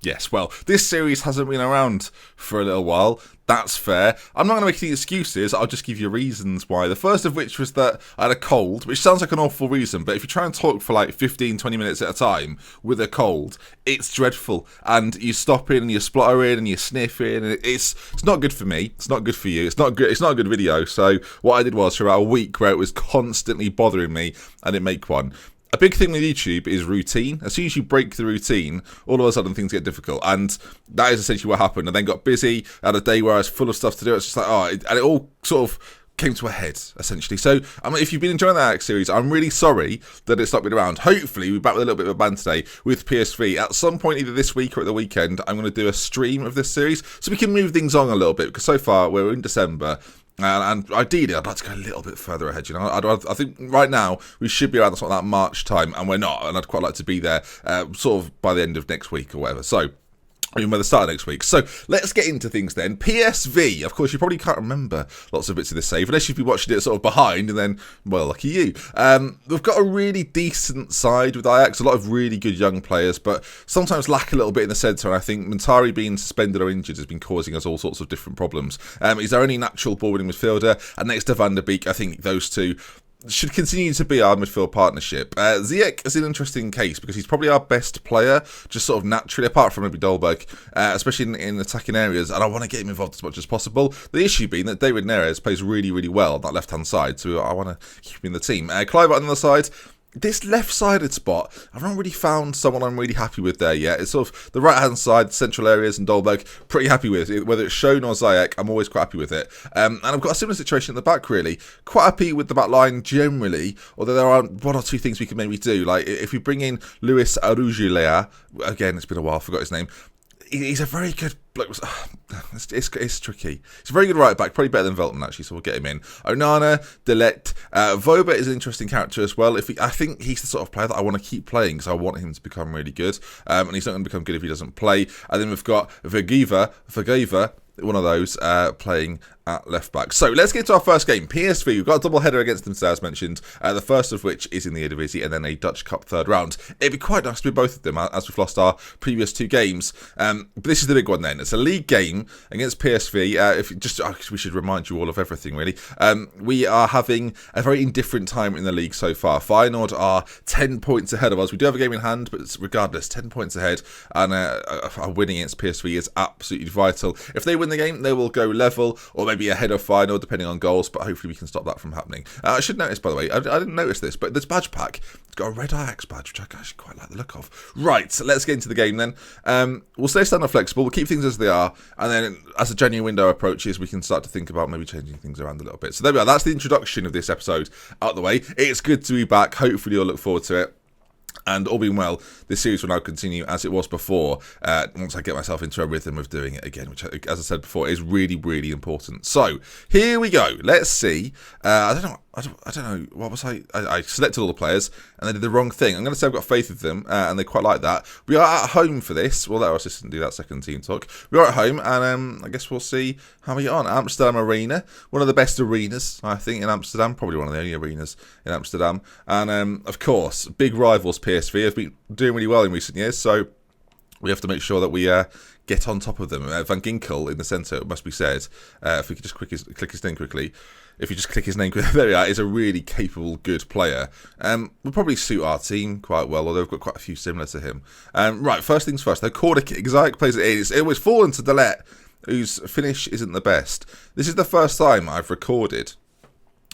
Yes, well, this series hasn't been around for a little while. That's fair. I'm not going to make any excuses. I'll just give you reasons why. The first of which was that I had a cold, which sounds like an awful reason, but if you try and talk for like 15, 20 minutes at a time with a cold, it's dreadful. And you stop in and you splutter in and you sniff in. And it's not good for me. It's not good for you. It's not good. It's not a good video. So what I did was for about a week where it was constantly bothering me, I didn't make one. A big thing with YouTube is routine. As soon as you break the routine, all of a sudden things get difficult. And that is essentially what happened. I then got busy, had a day where I was full of stuff to do. It's just like, and it all sort of came to a head, essentially. So, I mean, if you've been enjoying the Ajax series, I'm really sorry that it's not been around. Hopefully, we're back with a little bit of a ban today with PSV. At some point, either this week or at the weekend, I'm going to do a stream of this series so we can move things on a little bit. Because so far, we're in December. And ideally, I'd like to go a little bit further ahead. I think right now we should be around sort of that March time, and we're not. And I'd quite like to be there, sort of by the end of next week or whatever. So, I mean, by the start of next week. So, let's get into things then. PSV, of course, you probably can't remember lots of bits of this save, unless you've been watching it sort of behind, and then, well, lucky you. We've got a really decent side with Ajax, a lot of really good young players, but sometimes lack a little bit in the centre, and I think Montari being suspended or injured has been causing us all sorts of different problems. He's our only natural ball-winning midfielder, and next to Van der Beek, I think those two should continue to be our midfield partnership. Ziyech is an interesting case because he's probably our best player, just sort of naturally, apart from maybe Dolberg, especially in attacking areas, and I want to get him involved as much as possible. The issue being that David Neres plays really, really well on that left-hand side, so I want to keep him in the team. Clive on the other side. This left-sided spot, I've not really found someone I'm really happy with there yet. It's sort of the right-hand side, central areas, and Dolberg, pretty happy with. Whether it's Schoen or Ziyech, I'm always quite happy with it. And I've got a similar situation at the back, really. Quite happy with the back line generally, although there are one or two things we can maybe do. Like, if we bring in Luis Arugilea, again, it's been a while, I forgot his name. He's a very good bloke. It's tricky. He's a very good right back, probably better than Veltman actually, so we'll get him in. Onana, Delet, Voba is an interesting character as well. I think he's the sort of player that I want to keep playing because I want him to become really good, and he's not going to become good if he doesn't play. And then we've got Vergiva, one of those playing at left back. So let's get to our first game. PSV, we've got a double header against them, as mentioned. The first of which is in the Eredivisie, and then a Dutch Cup third round. It'd be quite nice to be both of them, as we've lost our previous two games. But this is the big one then. It's a league game against PSV. We should remind you all of everything, really. We are having a very indifferent time in the league so far. Feyenoord are 10 points ahead of us. We do have a game in hand, but regardless, 10 points ahead, and a win against PSV is absolutely vital. If they win the game, they will go level, or maybe ahead of Feyenoord, depending on goals, but hopefully we can stop that from happening. I should notice, by the way, I didn't notice this, but this badge pack, it's got a red Ajax badge, which I actually quite like the look of. Right, so let's get into the game then. We'll stay standard flexible, we'll keep things as they are, and then as the January window approaches, we can start to think about maybe changing things around a little bit. So there we are, that's the introduction of this episode out the way. It's good to be back, hopefully you'll look forward to it. And all being well, this series will now continue as it was before, once I get myself into a rhythm of doing it again, which, as I said before, is really, really important. So, here we go. Let's see. I don't know. What was I selected all the players, and they did the wrong thing. I'm going to say I've got faith with them, and they quite like that. We are at home for this. We'll let our assistant do that second team talk. We are at home, and I guess we'll see how we get on. Amsterdam Arena, one of the best arenas, I think, in Amsterdam. Probably one of the only arenas in Amsterdam. And, of course, big rivals PSV have been doing really well in recent years, so we have to make sure that we get on top of them. Van Ginkel in the centre, it must be said. If we could just click his name quickly. If you just click his name quickly, there we are. He's a really capable, good player. Will probably suit our team quite well, although we've got quite a few similar to him. Right, first things first. The corner kick. Ziyech plays it in. It's always fallen to Delet, whose finish isn't the best. This is the first time I've recorded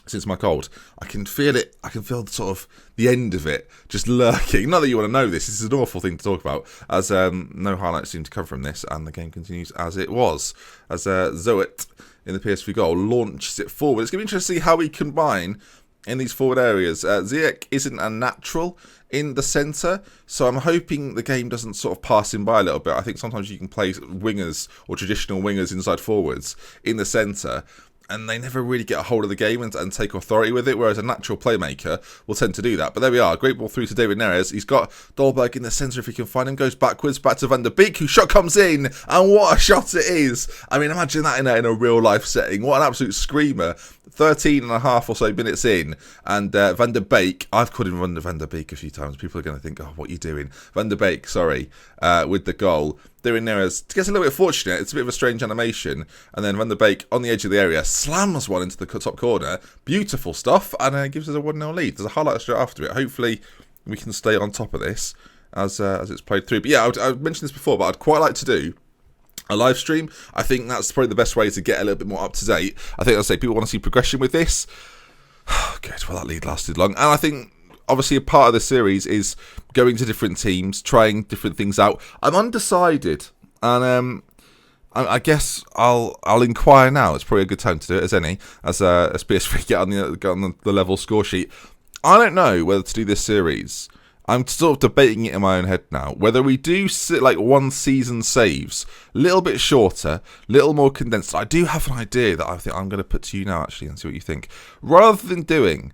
since my cold. I can feel it. I can feel sort of the end of it just lurking. Not that you want to know this. This is an awful thing to talk about, as no highlights seem to come from this, and the game continues as it was. As Zoet in the PSV goal launches it forward. It's going to be interesting to see how we combine in these forward areas. Ziyech isn't a natural in the centre, so I'm hoping the game doesn't sort of pass him by a little bit. I think sometimes you can play wingers or traditional wingers inside forwards in the centre. and they never really get a hold of the game and take authority with it, whereas a natural playmaker will tend to do that. But there we are, great ball through to David Neres. He's got Dolberg in the centre if he can find him, goes backwards, back to Van der Beek, whose shot comes in, and what a shot it is. I mean, imagine that in a real life setting. What an absolute screamer. 13 and a half or so minutes in, and Van der Beek, I've called him Van der Beek a few times, people are going to think, oh, what are you doing? Van der Beek, sorry, with the goal. David Neres gets a little bit fortunate, it's a bit of a strange animation, and then Van der Beek on the edge of the area slams one into the top corner, beautiful stuff, and gives us a 1-0 lead. There's a highlight straight after it. Hopefully we can stay on top of this as it's played through. But yeah, I mentioned this before, but I'd quite like to do a live stream. I think that's probably the best way to get a little bit more up to date. I think, I'd say, people want to see progression with this. Good, well, that lead lasted long. And I think, obviously, a part of the series is going to different teams, trying different things out. I'm undecided, and I guess I'll inquire now. It's probably a good time to do it, as PSV get on the level score sheet. I don't know whether to do this series. I'm sort of debating it in my own head now. Whether we do like one season saves, a little bit shorter, a little more condensed. I do have an idea that I think I'm going to put to you now, actually, and see what you think. Rather than doing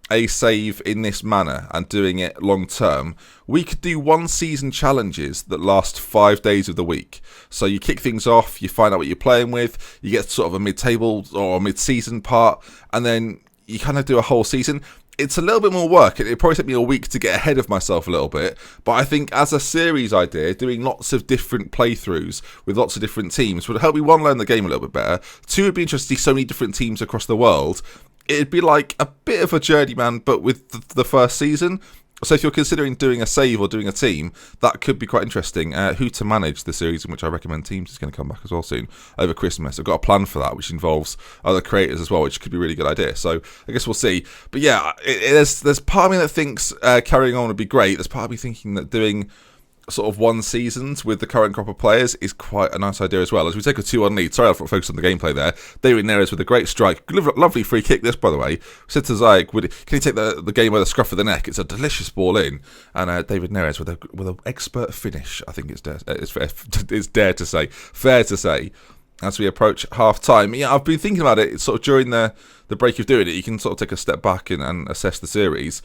a save in this manner and doing it long term, we could do one season challenges that last 5 days of the week. So you kick things off, you find out what you're playing with, you get sort of a mid-table or a mid-season part, and then you kind of do a whole season. It's a little bit more work. It probably took me a week to get ahead of myself a little bit. But I think as a series idea, doing lots of different playthroughs with lots of different teams would help me, one, learn the game a little bit better. Two, it'd be interesting to see so many different teams across the world. It'd be like a bit of a journeyman, but with the first season. So if you're considering doing a save or doing a team, that could be quite interesting. Who to Manage, the series in which I recommend teams, is going to come back as well soon over Christmas. I've got a plan for that, which involves other creators as well, which could be a really good idea. So I guess we'll see. But yeah, there's part of me that thinks carrying on would be great. There's part of me thinking that doing sort of one seasons with the current crop of players is quite a nice idea as well. As we take a 2-1 lead, sorry I'll focus on the gameplay there. David Neres with a great strike, lovely free kick this, by the way. We said to Ziyech, can he take the game by the scruff of the neck? It's a delicious ball in, and David Neres with an expert finish, I think it's fair to say, as we approach half time. Yeah, I've been thinking about it. It's sort of during the break of doing it, you can sort of take a step back and assess the series,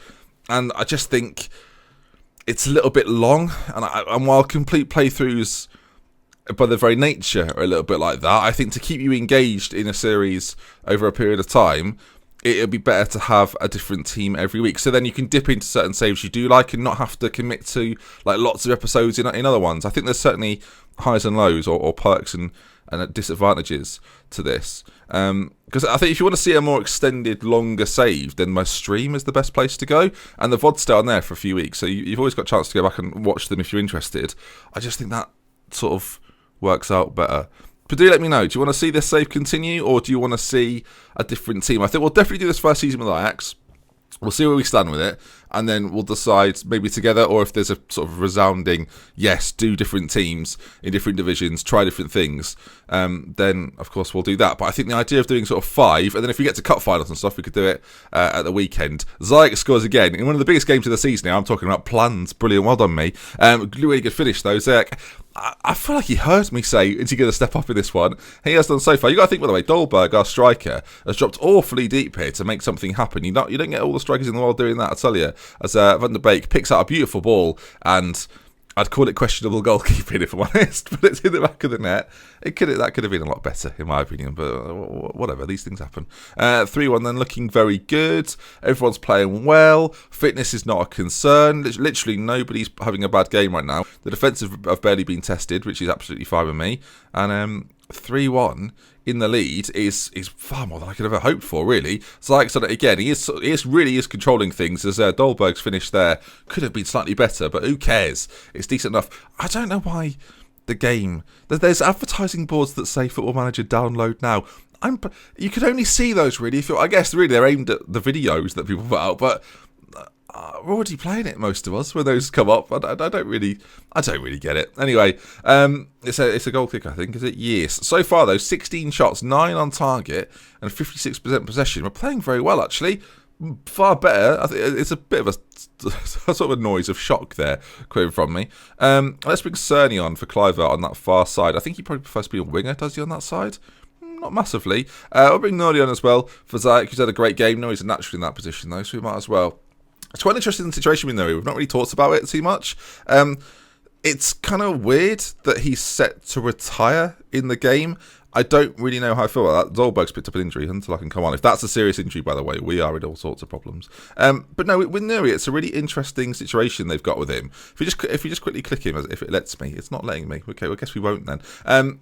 and I just think it's a little bit long, and while complete playthroughs by their very nature are a little bit like that, I think to keep you engaged in a series over a period of time, it would be better to have a different team every week. So then you can dip into certain saves you do like and not have to commit to like lots of episodes in other ones. I think there's certainly highs and lows or perks and disadvantages to this. Because I think if you want to see a more extended, longer save, then my stream is the best place to go. And the VODs stay on there for a few weeks, so you've always got a chance to go back and watch them if you're interested. I just think that sort of works out better. But do let me know, do you want to see this save continue, or do you want to see a different team? I think we'll definitely do this first season with Ajax. We'll see where we stand with it, and then we'll decide maybe together, or if there's a sort of resounding yes, do different teams in different divisions, try different things, then of course we'll do that. But I think the idea of doing sort of 5, and then if we get to cup finals and stuff, we could do it at the weekend. Ziyech scores again in one of the biggest games of the season now. I'm talking about plans. Brilliant, well done me. Really good finish though, Ziyech. I feel like he heard me say, is he going to step up in this one? He has done so far. You got to think, by the way, Dolberg, our striker, has dropped awfully deep here to make something happen. You don't get all the strikers in the world doing that, I tell you. As Van der Beek picks out a beautiful ball, and I'd call it questionable goalkeeping if I'm honest, but it's in the back of the net. That could have been a lot better, in my opinion, but whatever, these things happen. 3-1 then, looking very good. Everyone's playing well. Fitness is not a concern. Literally nobody's having a bad game right now. The defence have barely been tested, which is absolutely fine with me. And 3-1 in the lead is far more than I could have ever hoped for, really. So like I said, again, he really is controlling things, as Dolberg's finish there could have been slightly better, but who cares? It's decent enough. I don't know why the game... There's advertising boards that say Football Manager download now. You can only see those, really. I guess, really, they're aimed at the videos that people put out, but... we're already playing it, most of us, when those come up. I don't really get it. Anyway, it's a goal kick, I think, is it? Yes. So far, though, 16 shots, 9 on target, and 56% possession. We're playing very well, actually. Far better. I think it's a bit of a sort of a noise of shock there, quoting from me. Let's bring Cerny on for Cliver on that far side. I think he probably prefers to be a winger, does he, on that side? not massively. I'll bring Nuri on as well for Zayek, who's had a great game. Nuri's naturally in that position, though, so we might as well. It's quite an interesting situation with Nuri. We've not really talked about it too much. It's kind of weird that he's set to retire in the game. I don't really know how I feel about that. Zolberg's picked up an injury until I can come on. If that's a serious injury, by the way, we are in all sorts of problems. But no, with Nuri, it's a really interesting situation they've got with him. If you just quickly click him, if it lets me, it's not letting me. Okay, well, I guess we won't then.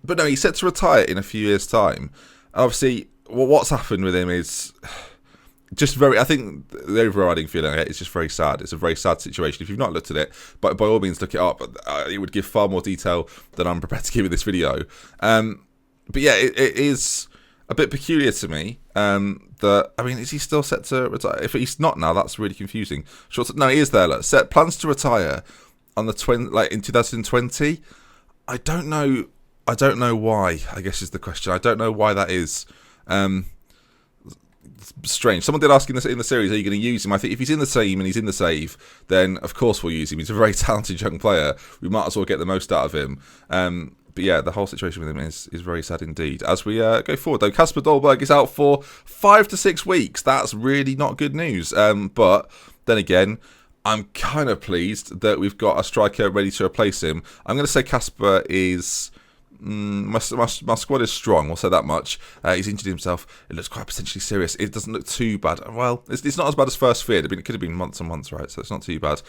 But no, he's set to retire in a few years' time. Obviously, what's happened with him is just very. I think the overriding feeling is just very sad. It's a very sad situation. If you've not looked at it, by all means, look it up. It would give far more detail than I'm prepared to give in this video. But yeah, it is a bit peculiar to me that, I mean, is he still set to retire? If he's not now, that's really confusing. No, he is there. Look, set plans to retire on the in 2020. I don't know why, I guess is the question. I don't know why that is. Strange. Someone did ask in the series, are you going to use him? I think if he's in the team and he's in the save, then of course we'll use him. He's a very talented young player. We might as well get the most out of him. But yeah, the whole situation with him is very sad indeed. As we go forward, though, Kasper Dolberg is out for 5 to 6 weeks. That's really not good news. But then again, I'm kind of pleased that we've got a striker ready to replace him. I'm going to say Kasper is... My squad is strong, we'll say that much. He's injured himself. It looks quite potentially serious. It doesn't look too bad. Well, it's not as bad as first feared. It could have been months and months, right? So it's not too bad.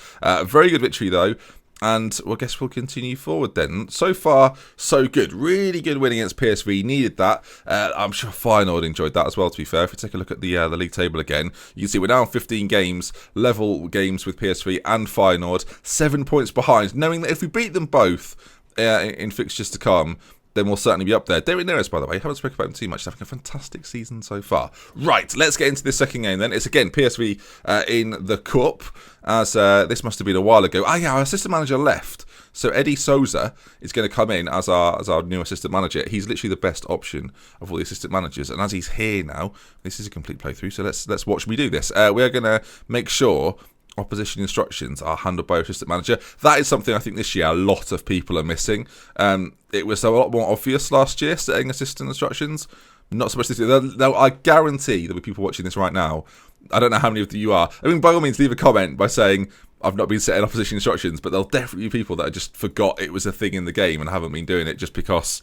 Very good victory, though. And I guess we'll continue forward then. So far, so good. Really good win against PSV. Needed that. I'm sure Feyenoord enjoyed that as well, to be fair. If we take a look at the league table again, you can see we're now on 15 games, level games with PSV and Feyenoord. 7 points behind, knowing that if we beat them both in fixtures to come, then we'll certainly be up there. They're in there, by the way. Haven't spoken about him too much. He's having a fantastic season so far. Right, let's get into this second game then. It's again PSV in the Cup, as this must have been a while ago. Yeah, our assistant manager left. So Eddie Souza is going to come in as our new assistant manager. He's literally the best option of all the assistant managers. And as he's here now, this is a complete playthrough. So let's watch me do this. We're going to make sure opposition instructions are handled by a assistant manager. That is something I think this year a lot of people are missing. It was a lot more obvious last year, setting assistant instructions. Not so much this year. Though I guarantee there'll be people watching this right now. I don't know how many of you are. I mean, by all means, leave a comment by saying, I've not been setting opposition instructions, but there'll definitely be people that just forgot it was a thing in the game and haven't been doing it just because...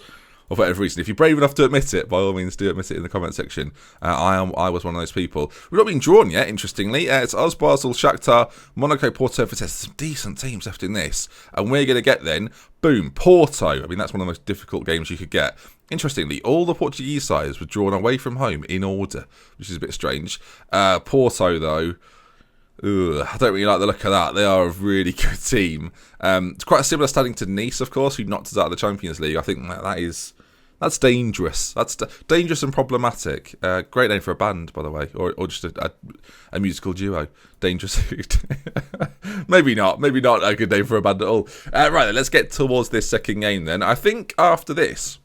or for whatever reason. If you're brave enough to admit it, by all means do admit it in the comment section. I was one of those people. We've not been drawn yet, interestingly. It's us, Basel, Shakhtar, Monaco, Porto, Vitesse. Some decent teams left in this. And we're going to get then, boom, Porto. I mean, that's one of the most difficult games you could get. Interestingly, all the Portuguese sides were drawn away from home in order, which is a bit strange. Porto, though... I don't really like the look of that. They are a really good team. It's quite a similar standing to Nice, of course, who knocked us out of the Champions League. I think that's dangerous. That's dangerous and problematic. Great name for a band, by the way, or just a musical duo. Dangerous. Maybe not a good name for a band at all. Right, then, let's get towards this second game then. I think after this,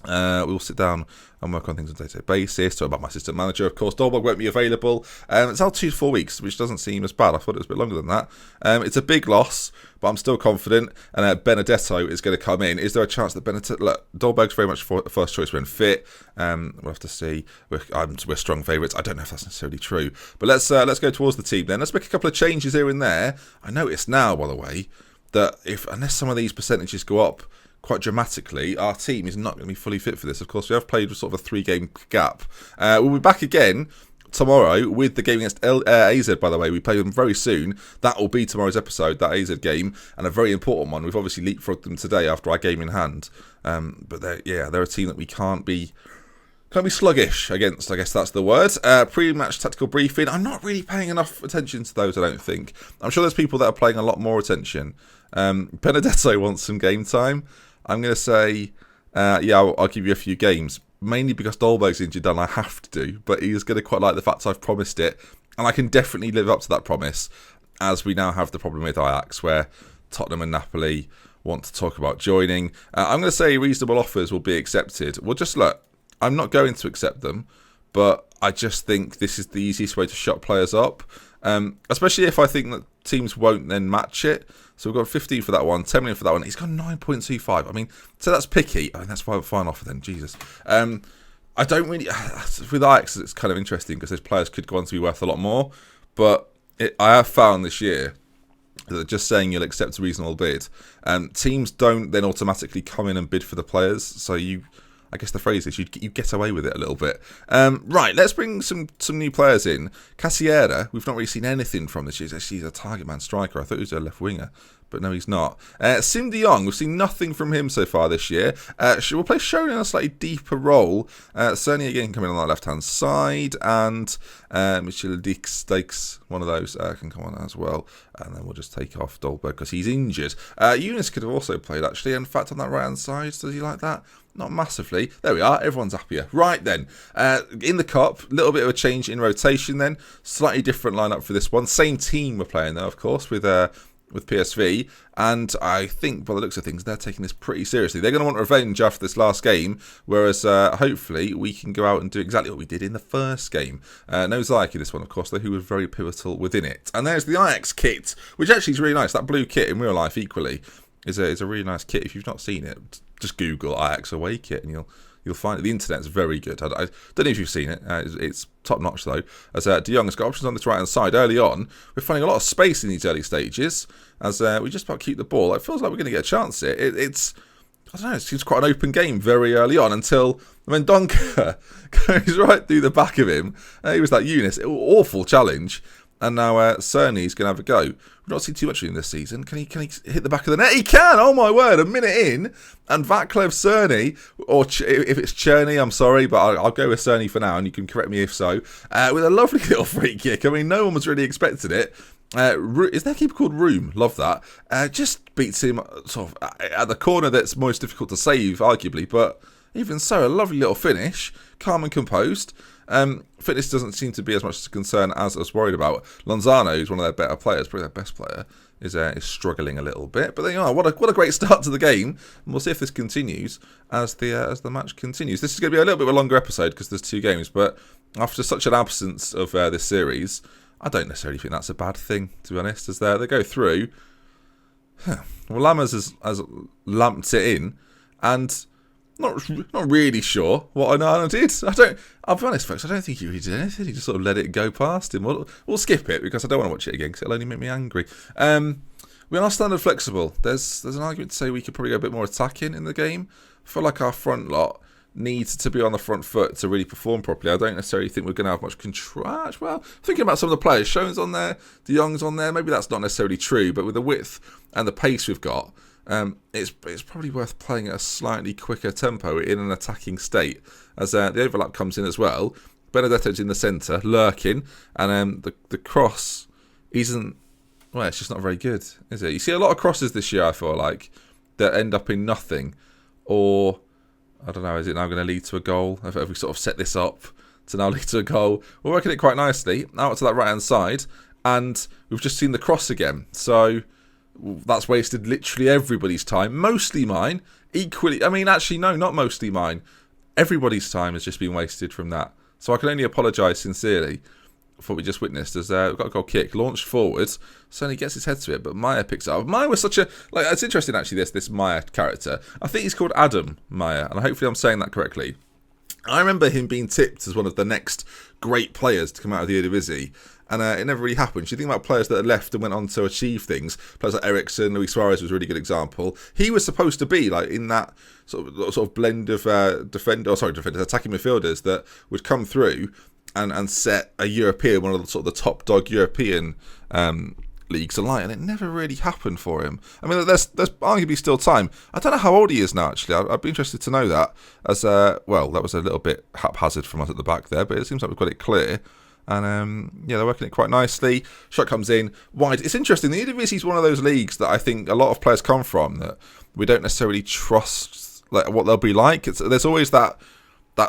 we'll sit down and work on things on a day-to-day basis. Talk about my assistant manager, of course. Dolberg won't be available. It's out 2 to 4 weeks, which doesn't seem as bad. I thought it was a bit longer than that. It's a big loss, but I'm still confident. And Benedetto is going to come in. Is there a chance that Benedetto... Look, Dolberg's very much first choice when fit. We'll have to see. We're strong favourites. I don't know if that's necessarily true. But let's go towards the team then. Let's make a couple of changes here and there. I noticed now, by the way, that unless some of these percentages go up quite dramatically, our team is not going to be fully fit for this. Of course, we have played with sort of a 3-game gap. We'll be back again tomorrow with the game against AZ, by the way. We play them very soon. That will be tomorrow's episode, that AZ game, and a very important one. We've obviously leapfrogged them today after our game in hand. But they're a team that we can't be sluggish against, I guess that's the word. Pre-match tactical briefing. I'm not really paying enough attention to those, I don't think. I'm sure there's people that are paying a lot more attention. Benedetto wants some game time. I'm going to say, I'll give you a few games. Mainly because Dolberg's injured and I have to do. But he's going to quite like the fact I've promised it. And I can definitely live up to that promise. As we now have the problem with Ajax, where Tottenham and Napoli want to talk about joining. I'm going to say reasonable offers will be accepted. Well, just look, I'm not going to accept them. But I just think this is the easiest way to shut players up. Especially if I think that teams won't then match it. So we've got 15 for that one, 10 million for that one. He's got 9.25. I mean, so that's picky. I mean, that's fine offer then. Jesus. I don't really... With Ajax, it's kind of interesting because those players could go on to be worth a lot more. But I have found this year that just saying you'll accept a reasonable bid, teams don't then automatically come in and bid for the players. So I guess the phrase is you get away with it a little bit. Right, let's bring some new players in. Casiera, we've not really seen anything from this year. He's a target man striker. I thought he was a left winger, but no, he's not. Sim de Jong, we've seen nothing from him so far this year. We'll play Schoen in a slightly deeper role. Cerny again coming on that left-hand side, and Michel Dix, one of those, can come on as well. And then we'll just take off Dolberg because he's injured. Eunice could have also played, actually. In fact, on that right-hand side, does he like that? Not massively. There we are. Everyone's happier. Right then. In the cup, a little bit of a change in rotation then. Slightly different lineup for this one. Same team we're playing though, of course, with PSV. And I think, by the looks of things, they're taking this pretty seriously. They're going to want revenge after this last game, whereas hopefully we can go out and do exactly what we did in the first game. No Ziyech in this one, of course, though, who was very pivotal within it. And there's the Ajax kit, which actually is really nice. That blue kit in real life equally is a really nice kit. If you've not seen it, just Google Ajax away kit and you'll find it. The internet's very good. I don't know if you've seen it. It's top notch though. As De Jong has got options on this right hand side early on. We're finding a lot of space in these early stages as we just about keep the ball. It feels like we're going to get a chance here. It's I don't know. It seems quite an open game very early on until Mendonca goes right through the back of him. He was that Eunice. Awful challenge. And now Cerny's going to have a go. We've not seen too much of him this season. Can he hit the back of the net? He can! Oh my word, a minute in. And Vaclav Cerny, or if it's Cherny, I'm sorry, but I'll go with Cerny for now, and you can correct me if so, with a lovely little free kick. I mean, no one was really expecting it. Is there a keeper called Room? Love that. Just beats him sort of at the corner that's most difficult to save, arguably, but even so, a lovely little finish. Calm and composed. Fitness doesn't seem to be as much a concern as I was worried about. Lonzano, who's one of their better players, probably their best player, is struggling a little bit. But there you are. What a great start to the game. And we'll see if this continues as the match continues. This is going to be a little bit of a longer episode because there's 2 games. But after such an absence of this series, I don't necessarily think that's a bad thing, to be honest. As they go through, well, Lammers has lamped it in, and not really sure what Onana did. I'll be honest, folks, I don't think he really did anything. He just sort of let it go past him. We'll skip it because I don't want to watch it again because it'll only make me angry. We are standard flexible. There's an argument to say we could probably go a bit more attacking in the game. I feel like our front lot needs to be on the front foot to really perform properly. I don't necessarily think we're going to have much control. Well, thinking about some of the players, Schoen's on there, De Jong's on there. Maybe that's not necessarily true, but with the width and the pace we've got, it's probably worth playing at a slightly quicker tempo in an attacking state as the overlap comes in as well. Benedetto's in the centre, lurking, and the cross isn't... Well, it's just not very good, is it? You see a lot of crosses this year, I feel like, that end up in nothing. Or, I don't know, is it now going to lead to a goal? Have we sort of set this up to now lead to a goal? We're working it quite nicely, out to that right-hand side, and we've just seen the cross again. So that's wasted literally everybody's time. Mostly mine. Equally, I mean, actually, no, not mostly mine. Everybody's time has just been wasted from that. So I can only apologise sincerely for what we just witnessed as we've got a goal kick, launched forwards, Sonny gets his head to it, but Maya picks it up. Maya was such a... it's interesting, actually, this Maya character. I think he's called Adam Maya, and hopefully I'm saying that correctly. I remember him being tipped as one of the next great players to come out of the Eredivisie, and it never really happened. You think about players that had left and went on to achieve things. Players like Ericsson, Luis Suarez was a really good example. He was supposed to be in that sort of blend of attacking midfielders that would come through and set a European, one of the sort of the top dog European leagues alight, and it never really happened for him. I mean, there's arguably still time. I don't know how old he is now, actually. I'd be interested to know that. As that was a little bit haphazard from us at the back there, but it seems like we've got it clear. And they're working it quite nicely. Shot comes in wide. It's interesting. The Eredivisie is one of those leagues that I think a lot of players come from that we don't necessarily trust what they'll be like. There's always that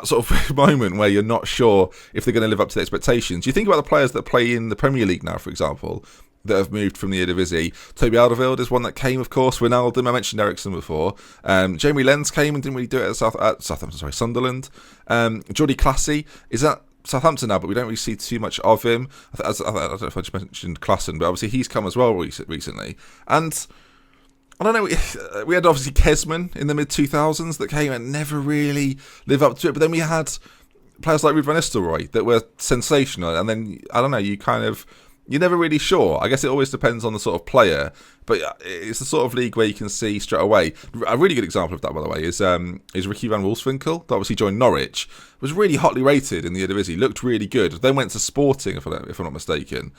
sort of moment where you're not sure if they're going to live up to the expectations. You think about the players that play in the Premier League now, for example, that have moved from the Eredivisie. Toby Alderweireld is one that came, of course. Wijnaldum, I mentioned Ericsson before. Jamie Lenz came and didn't really do it at Sunderland. Jordi Classy is at Southampton now, but we don't really see too much of him. I don't know if I just mentioned Klassen, but obviously he's come as well recently. And I don't know. We had obviously Kesman in the mid-2000s that came and never really lived up to it. But then we had players like Ruud van Nistelrooy that were sensational. And then, I don't know, you're never really sure. I guess it always depends on the sort of player. But it's the sort of league where you can see straight away. A really good example of that, by the way, is Ricky van Wolfswinkel, that obviously joined Norwich. Was really hotly rated in the Eredivisie. Looked really good. Then went to Sporting, if I'm not mistaken.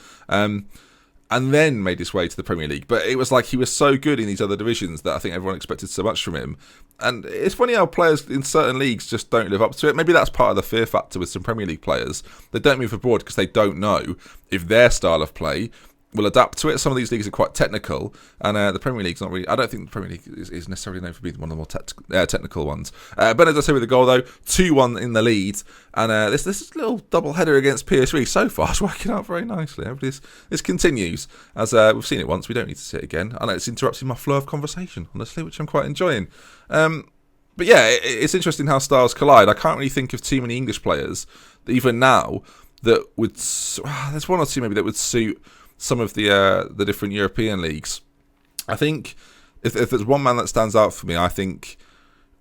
And then made his way to the Premier League. But it was like he was so good in these other divisions that I think everyone expected so much from him. And it's funny how players in certain leagues just don't live up to it. Maybe that's part of the fear factor with some Premier League players. They don't move abroad because they don't know if their style of play will adapt to it. Some of these leagues are quite technical, and the Premier League's not really. I don't think the Premier League is necessarily known for being one of the more technical ones. Benedetto with the goal though, 2-1 in the lead, and this little double header against PSV so far is working out very nicely. This continues as we've seen it once. We don't need to see it again. I know it's interrupting my flow of conversation, honestly, which I'm quite enjoying. But yeah, it's interesting how styles collide. I can't really think of too many English players even now that would. There's one or two maybe that would suit some of the different European leagues. I think if there's one man that stands out for me, I think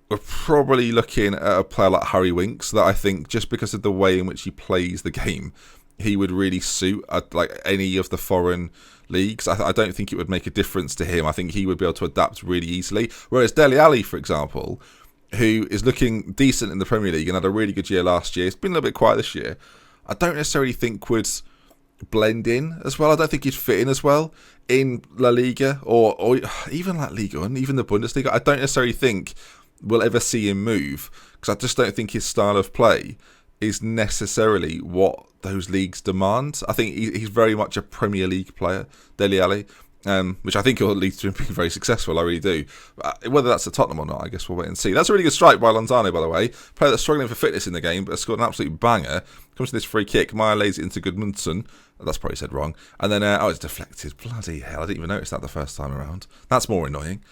we're probably looking at a player like Harry Winks, that I think just because of the way in which he plays the game, he would really suit like any of the foreign leagues. I don't think it would make a difference to him. I think he would be able to adapt really easily. Whereas Dele Alli, for example, who is looking decent in the Premier League and had a really good year last year, it's been a little bit quiet this year, I don't necessarily think would blend in as well. I don't think he'd fit in as well in La Liga or even like Liga and even the Bundesliga. I don't necessarily think we'll ever see him move because I just don't think his style of play is necessarily what those leagues demand. I think he's very much a Premier League player, Dele Alli, which I think will lead to him being very successful. I really do. Whether that's at Tottenham or not, I guess we'll wait and see. That's a really good strike by Lozano, by the way. Player that's struggling for fitness in the game, but has scored an absolute banger. Comes to this free kick. Meyer lays it into Gudmundsson. That's probably said wrong. And then, it's deflected. Bloody hell, I didn't even notice that the first time around. That's more annoying.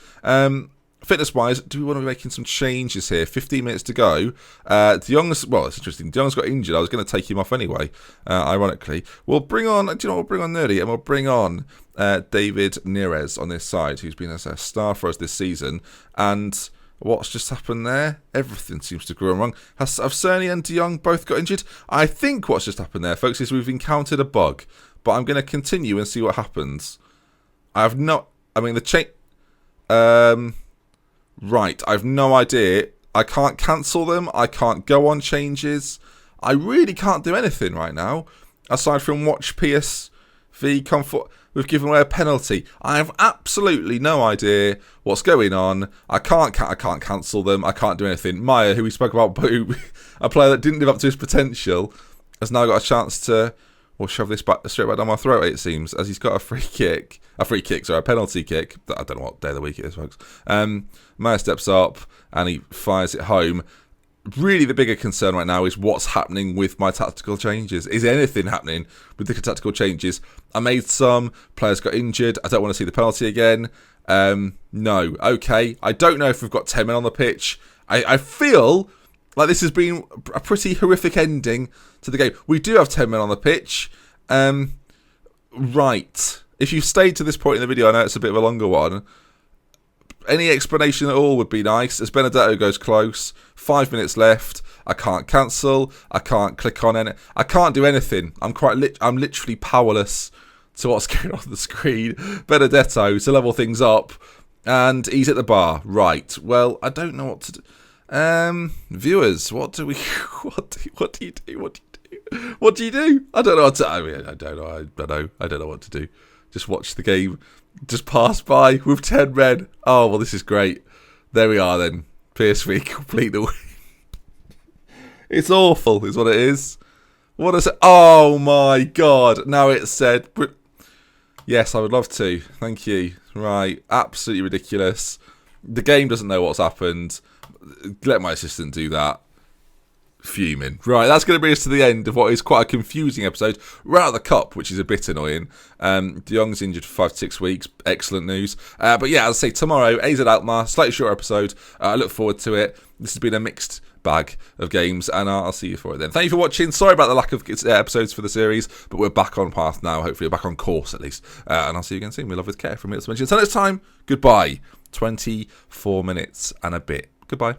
Fitness-wise, do we want to be making some changes here? 15 minutes to go. De Jong's, well, it's interesting. De Jong's got injured. I was going to take him off anyway, ironically. We'll bring on, do you know what, we'll bring on Nerdy, and we'll bring on David Neres on this side, who's been a star for us this season. And what's just happened there? Everything seems to go wrong. Have Cerny and De Jong both got injured? I think what's just happened there, folks, is we've encountered a bug. But I'm going to continue and see what happens. I've no idea. I can't cancel them. I can't go on changes. I really can't do anything right now aside from watch PSV comfort. We've given away a penalty. I have absolutely no idea what's going on. I can't cancel them. I can't do anything. Meyer, who we spoke about, a player that didn't live up to his potential, has now got a chance to shove this straight back down my throat, it seems, as he's got a penalty kick. I don't know what day of the week it is, folks. Meyer steps up and he fires it home. Really, the bigger concern right now is what's happening with my tactical changes. Is anything happening with the tactical changes? I made some. Players got injured. I don't want to see the penalty again. No. Okay. I don't know if we've got 10 men on the pitch. I feel like this has been a pretty horrific ending to the game. We do have 10 men on the pitch. Right. If you've stayed to this point in the video, I know it's a bit of a longer one. Any explanation at all would be nice. As Benedetto goes close, 5 minutes left. I can't cancel. I can't click on any. I can't do anything. I'm literally powerless to what's going on the screen. Benedetto to level things up, and he's at the bar. Right. Well, I don't know what to do. Viewers, what do you do? I don't know what to. I don't know what to do. Just watch the game. Just pass by with 10 men. Oh, well, this is great. There we are then. PSV complete the win. It's awful, is what it is. What is it? Oh, my God. Now it's said. Yes, I would love to. Thank you. Right. Absolutely ridiculous. The game doesn't know what's happened. Let my assistant do that. Fuming. Right, that's going to bring us to the end of what is quite a confusing episode. We're out of the cup, which is a bit annoying. De Jong's injured for 5 to 6 weeks. Excellent news. But yeah, as I say, tomorrow, AZ Alkmaar, slightly shorter episode. I look forward to it. This has been a mixed bag of games, and I'll see you for it then. Thank you for watching. Sorry about the lack of episodes for the series, but we're back on path now. Hopefully we're back on course at least, and I'll see you again soon. We love with care from me. Until next time, goodbye. 24 minutes and a bit. Goodbye.